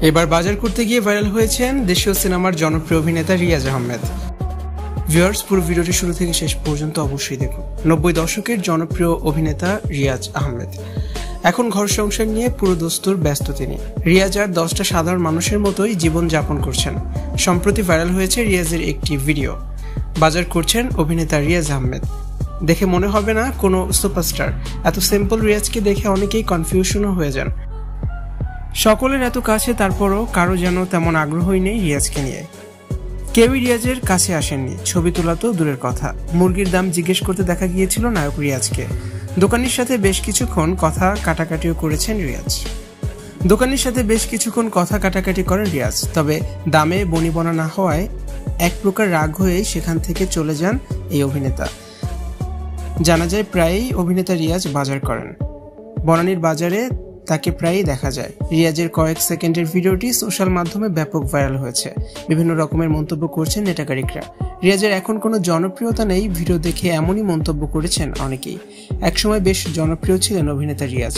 এবার বাজার করতে গিয়ে ভাইরাল হয়েছেন দেশীয় সিনেমার জনপ্রিয় অভিনেতা রিয়াজ আহমেদ। ভিউয়ার্স, পুরো ভিডিওটি শুরু থেকে শেষ পর্যন্ত অবশ্যই দেখুন। 90 দশকের জনপ্রিয় অভিনেতা রিয়াজ আহমেদ এখন ঘর সংসার নিয়ে পুরো দস্তুর ব্যস্ত তিনি। রিয়াজ আর 10টা সাধারণ মানুষের মতোই জীবন যাপন করছেন। সম্প্রতি ভাইরাল হয়েছে রিয়াজের একটি ভিডিও। বাজার করছেন অভিনেতা রিয়াজ আহমেদ। দেখে মনে হবে না কোনো সুপারস্টার। এত সিম্পল রিয়াজকে দেখে অনেকেই কনফিউশনও হয়ে যান। সকলের এত কাছে, তারপরও কারো যেন তেমন আগ্রহই নেই রিয়াজকে নিয়ে। কেউই রিয়াজের কাছে আসেননি, ছবি তোলা তো দূরের কথা। মুরগির দাম জিজ্ঞেস করতে দেখা গিয়েছিল নায়ক রিয়াজকে। দোকানির সাথে বেশ কিছুক্ষণ কথা কাটাকাটিও করেছেন রিয়াজ। তবে দামে বনিবনা না হওয়ায় এক প্রকার রাগ হয়ে সেখান থেকে চলে যান এই অভিনেতা। জানা যায় প্রায়ই অভিনেতা রিয়াজ বাজার করেন। বনানীর বাজারে তাকে প্রায়ই দেখা যায়। রিয়াজের কয়েক সেকেন্ডের ভিডিওটি সোশ্যাল মাধ্যমে ব্যাপক ভাইরাল হয়েছে। বিভিন্ন রকমের মন্তব্য করছেন নেটাকারিকরা। রিয়াজের এখন কোনো জনপ্রিয়তা নেই, ভিডিও দেখে এমনই মন্তব্য করেছেন অনেকেই। একসময় বেশ জনপ্রিয় ছিলেন অভিনেতা রিয়াজ,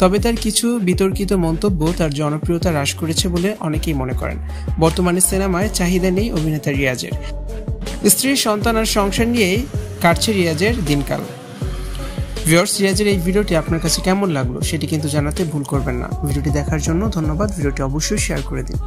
তবে তার কিছু বিতর্কিত মন্তব্য তার জনপ্রিয়তা হ্রাস করেছে বলে অনেকেই মনে করেন। বর্তমানে সিনেমায় চাহিদা নেই অভিনেতা রিয়াজের। স্ত্রী, সন্তান আর সংসার নিয়েই কাটছে রিয়াজের দিনকাল। ভিউয়ার্স, রিয়াজের এই ভিডিওটি আপনার কাছে কেমন লাগলো সেটি কিন্তু জানাতে ভুল করবেন না। ভিডিওটি দেখার জন্য ধন্যবাদ। ভিডিওটি অবশ্যই শেয়ার করে দিন।